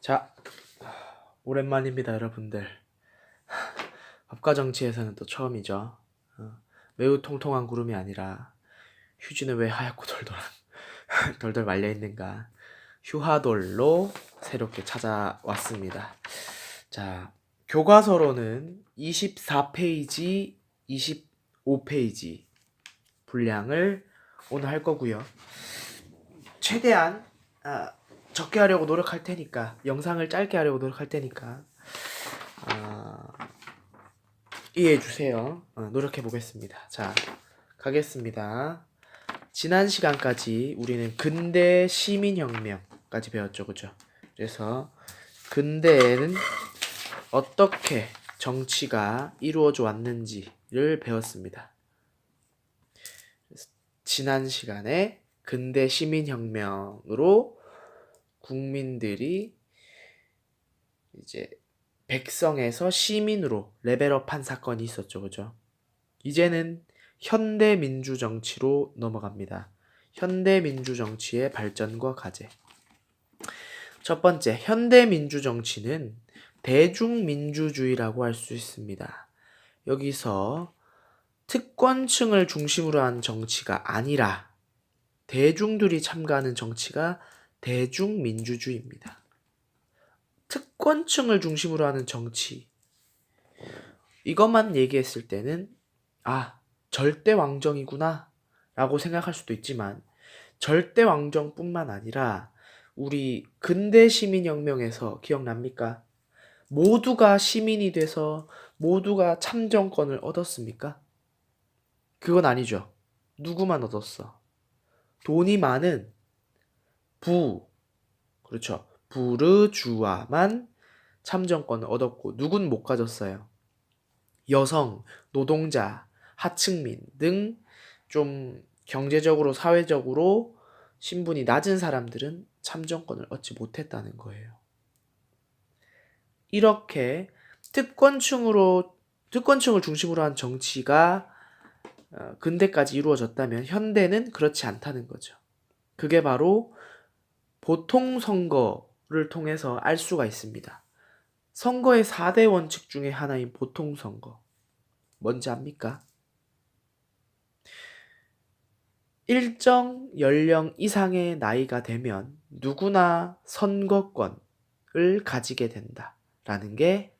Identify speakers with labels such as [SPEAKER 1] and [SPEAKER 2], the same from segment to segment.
[SPEAKER 1] 자, 오랜만입니다, 여러분들. 법과 정치에서는 또 처음이죠. 매우 통통한 구름이 아니라 휴지는 왜 하얗고 덜덜 말려있는가. 휴하돌로 새롭게 찾아왔습니다. 자, 교과서로는 24페이지, 25페이지 분량을 오늘 할 거고요. 최대한 적게 하려고 노력할 테니까, 영상을 짧게 하려고 노력할 테니까 이해해 주세요. 노력해 보겠습니다. 자, 가겠습니다. 지난 시간까지 우리는 근대 시민혁명까지 배웠죠, 그죠? 그래서 근대에는 어떻게 정치가 이루어져 왔는지를 배웠습니다. 지난 시간에 근대 시민혁명으로 국민들이 이제 백성에서 시민으로 레벨업한 사건이 있었죠, 그죠? 이제는 현대 민주 정치로 넘어갑니다. 현대 민주 정치의 발전과 과제. 첫 번째, 현대 민주 정치는 대중민주주의라고 할 수 있습니다. 여기서 특권층을 중심으로 한 정치가 아니라 대중들이 참가하는 정치가 대중민주주의입니다. 특권층을 중심으로 하는 정치, 이것만 얘기했을 때는 절대왕정이구나 라고 생각할 수도 있지만, 절대왕정뿐만 아니라 우리 근대 시민혁명에서 기억납니까? 모두가 시민이 돼서 모두가 참정권을 얻었습니까? 그건 아니죠. 누구만 얻었어? 돈이 많은 그렇죠. 부르주아만 참정권을 얻었고, 누군 못 가졌어요. 여성, 노동자, 하층민 등 좀 경제적으로, 사회적으로 신분이 낮은 사람들은 참정권을 얻지 못했다는 거예요. 이렇게 특권층을 중심으로 한 정치가 근대까지 이루어졌다면 현대는 그렇지 않다는 거죠. 그게 바로 보통선거를 통해서 알 수가 있습니다. 선거의 4대 원칙 중에 하나인 보통선거. 뭔지 압니까? 일정 연령 이상의 나이가 되면 누구나 선거권을 가지게 된다라는 게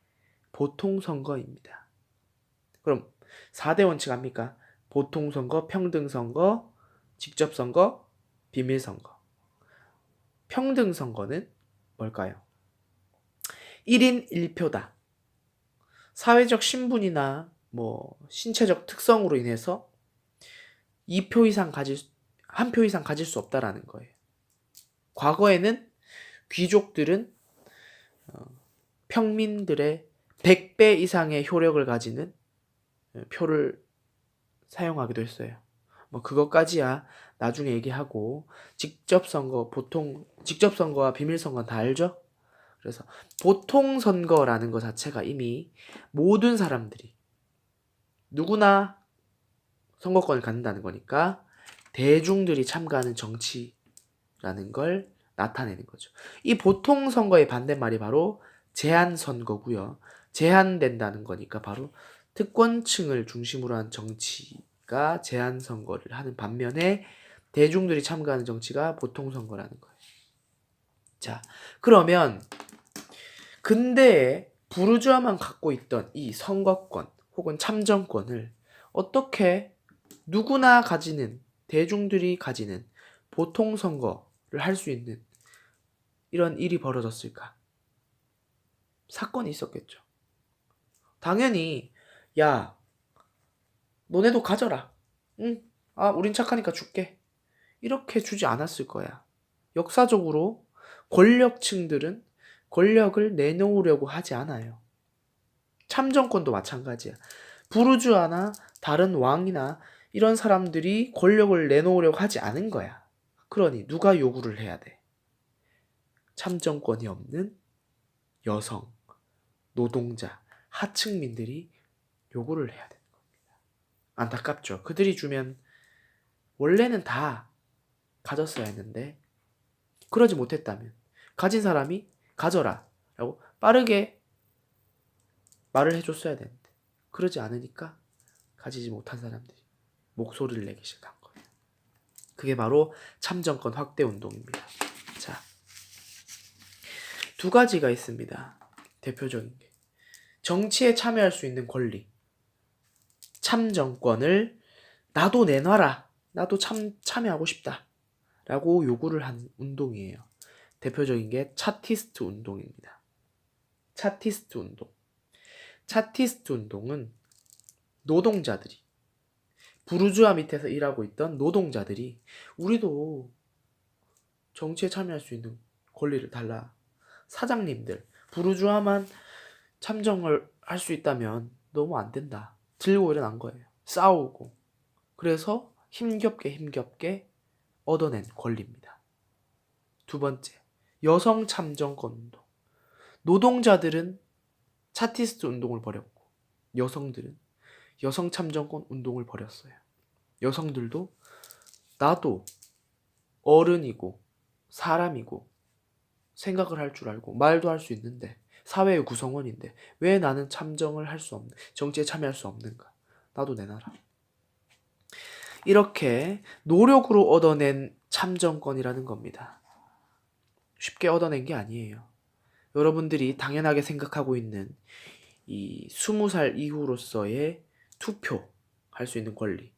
[SPEAKER 1] 보통선거입니다. 그럼 4대 원칙 압니까? 보통선거, 평등선거, 직접선거, 비밀선거. 평등선거는 뭘까요? 1인 1표다. 사회적 신분이나 신체적 특성으로 인해서 1표 이상 가질 수 없다라는 거예요. 과거에는 귀족들은 평민들의 100배 이상의 효력을 가지는 표를 사용하기도 했어요. 그것까지야 나중에 얘기하고, 직접선거와 비밀선거는 다 알죠? 그래서 보통선거라는 것 자체가 이미 모든 사람들이 누구나 선거권을 갖는다는 거니까 대중들이 참가하는 정치라는 걸 나타내는 거죠. 이 보통선거의 반대말이 바로 제한선거고요. 제한된다는 거니까 바로 특권층을 중심으로 한 정치가 제한선거를 하는 반면에 대중들이 참가하는 정치가 보통선거라는 거예요. 자, 그러면 근대에 부르주아만 갖고 있던 이 선거권 혹은 참정권을 어떻게 누구나 가지는, 대중들이 가지는 보통선거를 할 수 있는 이런 일이 벌어졌을까? 사건이 있었겠죠. 당연히 야, 너네도 가져라. 응? 우린 착하니까 줄게. 이렇게 주지 않았을 거야. 역사적으로 권력층들은 권력을 내놓으려고 하지 않아요. 참정권도 마찬가지야. 부르주아나 다른 왕이나 이런 사람들이 권력을 내놓으려고 하지 않은 거야. 그러니 누가 요구를 해야 돼? 참정권이 없는 여성, 노동자, 하층민들이 요구를 해야 되는 겁니다. 안타깝죠. 그들이 주면 원래는 다 가졌어야 했는데, 그러지 못했다면 가진 사람이 가져라 라고 빠르게 말을 해줬어야 되는데 그러지 않으니까 가지지 못한 사람들이 목소리를 내기 시작한 거예요. 그게 바로 참정권 확대 운동입니다. 자, 두 가지가 있습니다. 대표적인 게 정치에 참여할 수 있는 권리, 참정권을 나도 내놔라, 나도 참여하고 싶다 라고 요구를 한 운동이에요. 대표적인 게 차티스트 운동입니다. 차티스트 운동. 차티스트 운동은 노동자들이, 부르주아 밑에서 일하고 있던 노동자들이 우리도 정치에 참여할 수 있는 권리를 달라. 사장님들, 부르주아만 참정을 할 수 있다면 너무 안 된다. 들고 일어난 거예요. 싸우고. 그래서 힘겹게 얻어낸 권리입니다. 두 번째, 여성 참정권 운동. 노동자들은 차티스트 운동을 벌였고 여성들은 여성 참정권 운동을 벌였어요. 여성들도 나도 어른이고 사람이고 생각을 할 줄 알고 말도 할 수 있는데 사회의 구성원인데 왜 나는 참정을 할 수 없는, 정치에 참여할 수 없는가? 나도 내놔라. 이렇게 노력으로 얻어낸 참정권이라는 겁니다. 쉽게 얻어낸 게 아니에요. 여러분들이 당연하게 생각하고 있는 이 20살 이후로서의 투표할 수 있는 권리,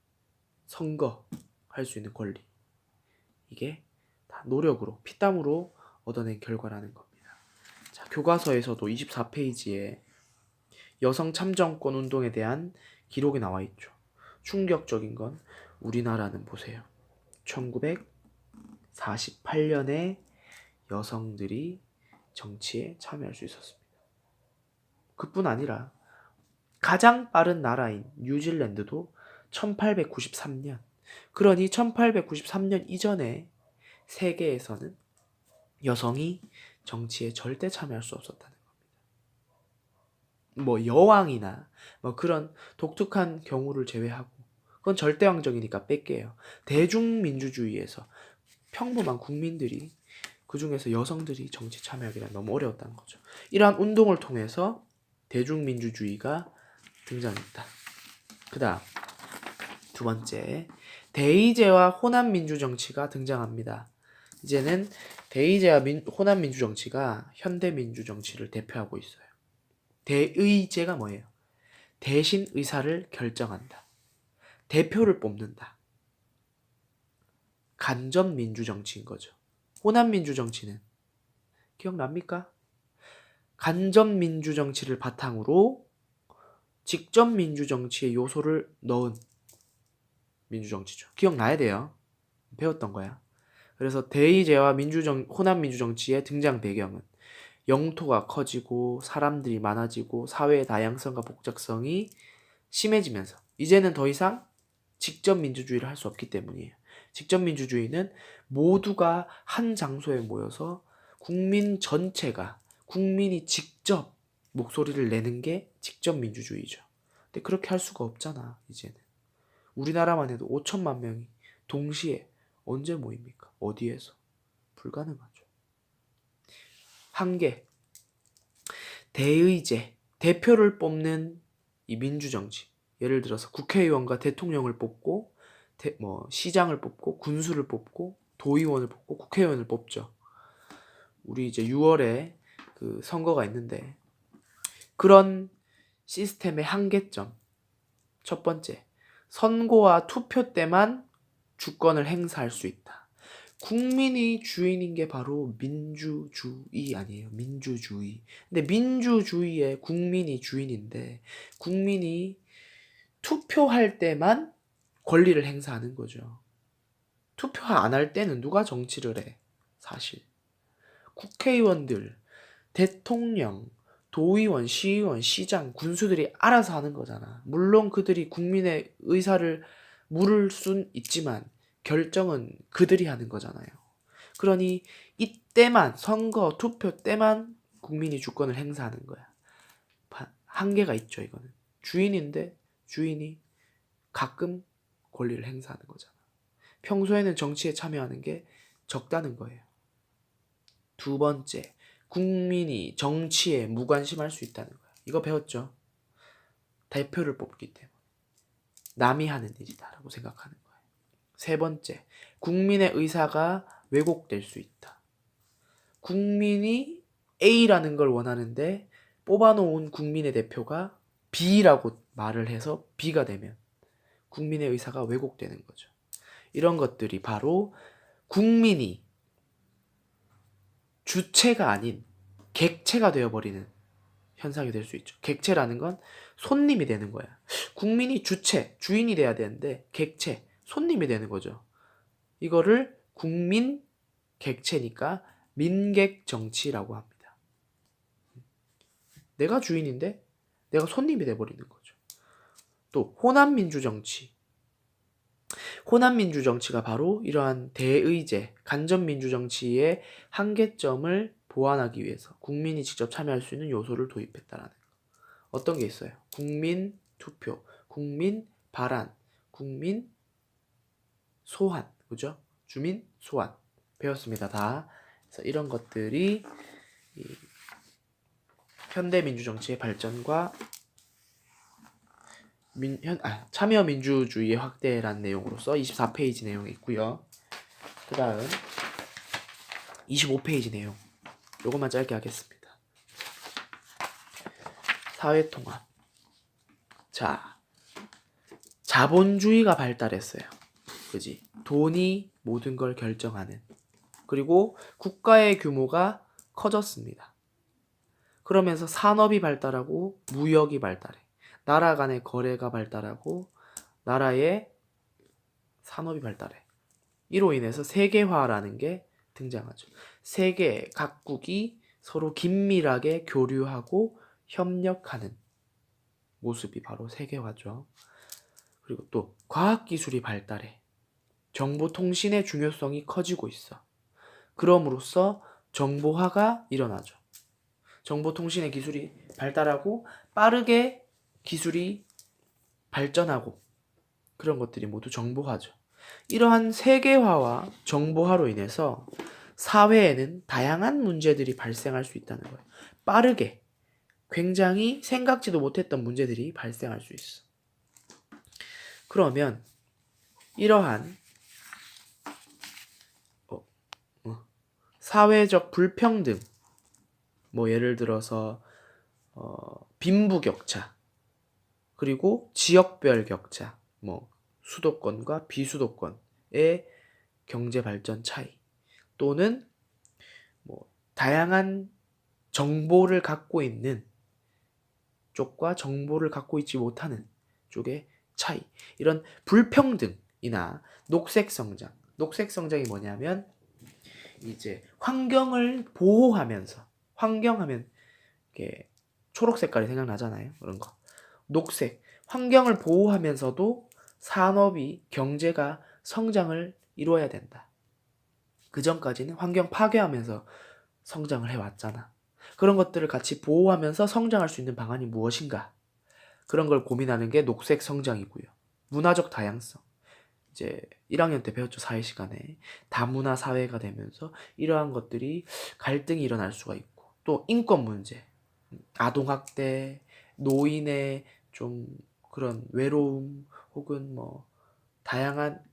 [SPEAKER 1] 선거할 수 있는 권리, 이게 다 노력으로, 피땀으로 얻어낸 결과라는 겁니다. 자, 교과서에서도 24페이지에 여성 참정권 운동에 대한 기록이 나와 있죠. 충격적인 건 우리나라는 보세요. 1948년에 여성들이 정치에 참여할 수 있었습니다. 그뿐 아니라 가장 빠른 나라인 뉴질랜드도 1893년, 그러니 1893년 이전에 세계에서는 여성이 정치에 절대 참여할 수 없었다는 겁니다. 뭐 여왕이나 뭐 그런 독특한 경우를 제외하고, 그건 절대왕정이니까 뺄게요. 대중민주주의에서 평범한 국민들이, 그 중에서 여성들이 정치 참여하기란 너무 어려웠다는 거죠. 이러한 운동을 통해서 대중민주주의가 등장했다. 그 다음 두 번째, 대의제와 호남민주정치가 등장합니다. 이제는 대의제와 호남민주정치가 현대민주정치를 대표하고 있어요. 대의제가 뭐예요? 대신 의사를 결정한다. 대표를 뽑는다. 간접민주정치인 거죠. 호남민주정치는 기억납니까? 간접민주정치를 바탕으로 직접민주정치의 요소를 넣은 민주정치죠. 기억나야 돼요. 배웠던 거야. 그래서 대의제와 호남민주정치의 등장 배경은 영토가 커지고 사람들이 많아지고 사회의 다양성과 복잡성이 심해지면서 이제는 더 이상 직접민주주의를 할 수 없기 때문이에요. 직접민주주의는 모두가 한 장소에 모여서 국민 전체가, 국민이 직접 목소리를 내는 게 직접민주주의죠. 근데 그렇게 할 수가 없잖아, 이제는. 우리나라만 해도 5천만 명이 동시에 언제 모입니까? 어디에서? 불가능하죠. 한계. 대의제, 대표를 뽑는 이 민주정치. 예를 들어서 국회의원과 대통령을 뽑고, 시장을 뽑고, 군수를 뽑고, 도의원을 뽑고, 국회의원을 뽑죠. 우리 이제 6월에 그 선거가 있는데, 그런 시스템의 한계점. 첫 번째, 선거와 투표 때만 주권을 행사할 수 있다. 국민이 주인인 게 바로 민주주의 아니에요. 민주주의. 근데 민주주의의 국민이 주인인데 국민이 투표할 때만 권리를 행사하는 거죠. 투표 안 할 때는 누가 정치를 해? 사실. 국회의원들, 대통령, 도의원, 시의원, 시장, 군수들이 알아서 하는 거잖아. 물론 그들이 국민의 의사를 물을 순 있지만 결정은 그들이 하는 거잖아요. 그러니 이때만, 선거, 투표 때만 국민이 주권을 행사하는 거야. 한계가 있죠, 이거는. 주인인데 주인이 가끔 권리를 행사하는 거잖아. 평소에는 정치에 참여하는 게 적다는 거예요. 두 번째, 국민이 정치에 무관심할 수 있다는 거야. 이거 배웠죠? 대표를 뽑기 때문에 남이 하는 일이다라고 생각하는 거예요. 세 번째, 국민의 의사가 왜곡될 수 있다. 국민이 A라는 걸 원하는데 뽑아놓은 국민의 대표가 B라고 말을 해서 B가 되면 국민의 의사가 왜곡되는 거죠. 이런 것들이 바로 국민이 주체가 아닌 객체가 되어버리는 현상이 될 수 있죠. 객체라는 건 손님이 되는 거야. 국민이 주체, 주인이 돼야 되는데 객체, 손님이 되는 거죠. 이거를 국민 객체니까 민객 정치라고 합니다. 내가 주인인데 내가 손님이 돼버리는 거죠. 또 호남민주 정치. 호남민주 정치가 바로 이러한 대의제, 간접민주 정치의 한계점을 보완하기 위해서 국민이 직접 참여할 수 있는 요소를 도입했다라는 거. 어떤 게 있어요? 국민 투표, 국민 발안, 국민 소환, 그죠? 주민 소환 배웠습니다. 다. 그래서 이런 것들이 이 현대 민주 정치의 발전과 참여 민주주의의 확대라는 내용으로서 24페이지 내용이 있고요. 그 다음 25페이지 내용 요것만 짧게 하겠습니다. 사회통합. 자, 자본주의가 발달했어요. 그지? 돈이 모든 걸 결정하는. 그리고 국가의 규모가 커졌습니다. 그러면서 산업이 발달하고 무역이 발달해. 나라 간의 거래가 발달하고 나라의 산업이 발달해. 이로 인해서 세계화라는 게 등장하죠. 세계 각국이 서로 긴밀하게 교류하고 협력하는 모습이 바로 세계화죠. 그리고 또 과학기술이 발달해. 정보통신의 중요성이 커지고 있어. 그럼으로써 정보화가 일어나죠. 정보통신의 기술이 발달하고 빠르게 기술이 발전하고 그런 것들이 모두 정보화죠. 이러한 세계화와 정보화로 인해서 사회에는 다양한 문제들이 발생할 수 있다는 거예요. 빠르게 굉장히 생각지도 못했던 문제들이 발생할 수 있어. 그러면 이러한 사회적 불평등, 뭐 예를 들어서 빈부격차, 그리고 지역별 격차, 뭐 수도권과 비수도권의 경제 발전 차이, 또는 뭐 다양한 정보를 갖고 있는 쪽과 정보를 갖고 있지 못하는 쪽의 차이, 이런 불평등이나 녹색 성장. 녹색 성장이 뭐냐면 이제 환경을 보호하면서, 환경하면 이렇게 초록 색깔이 생각나잖아요. 그런 거. 녹색, 환경을 보호하면서도 산업이, 경제가 성장을 이루어야 된다. 그 전까지는 환경 파괴하면서 성장을 해왔잖아. 그런 것들을 같이 보호하면서 성장할 수 있는 방안이 무엇인가? 그런 걸 고민하는 게 녹색 성장이고요. 문화적 다양성. 이제 1학년 때 배웠죠. 사회 시간에. 다문화 사회가 되면서 이러한 것들이 갈등이 일어날 수가 있고, 또 인권 문제, 아동학대, 노인의 좀 그런 외로움, 혹은 뭐 다양한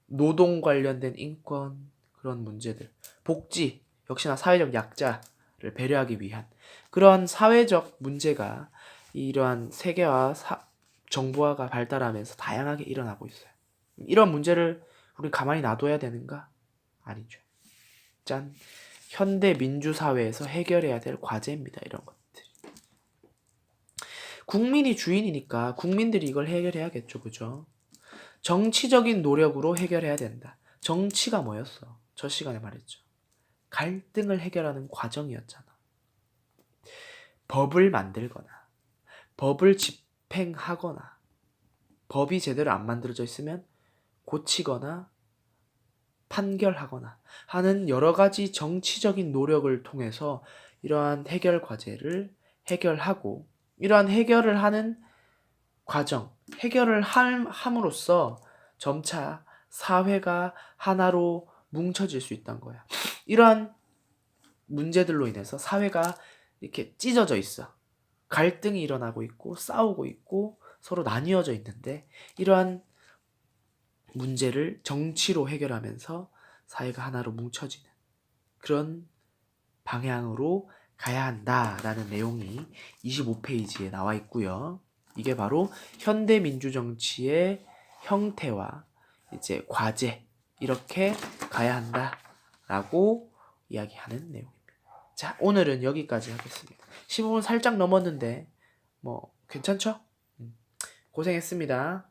[SPEAKER 1] 노동 관련된 인권, 그런 문제들, 복지, 역시나 사회적 약자를 배려하기 위한 그런 사회적 문제가 이러한 세계화, 정보화가 발달하면서 다양하게 일어나고 있어요. 이런 문제를 우리 가만히 놔둬야 되는가? 아니죠. 짠. 현대 민주사회에서 해결해야 될 과제입니다. 이런 것들. 국민이 주인이니까 국민들이 이걸 해결해야겠죠. 그죠? 정치적인 노력으로 해결해야 된다. 정치가 뭐였어? 저 시간에 말했죠. 갈등을 해결하는 과정이었잖아. 법을 만들거나, 법을 집행하거나, 법이 제대로 안 만들어져 있으면 고치거나 판결하거나 하는 여러 가지 정치적인 노력을 통해서 이러한 해결 과제를 해결하고, 이러한 해결을 하는 과정, 해결을 함으로써 점차 사회가 하나로 뭉쳐질 수 있다는 거야. 이러한 문제들로 인해서 사회가 이렇게 찢어져 있어. 갈등이 일어나고 있고 싸우고 있고 서로 나뉘어져 있는데 이러한 문제를 정치로 해결하면서 사회가 하나로 뭉쳐지는 그런 방향으로 가야 한다라는 내용이 25페이지에 나와 있고요. 이게 바로 현대 민주정치의 형태와 이제 과제 이렇게 가야 한다라고 이야기하는 내용입니다. 자, 오늘은 여기까지 하겠습니다. 15분 살짝 넘었는데 뭐 괜찮죠? 고생했습니다.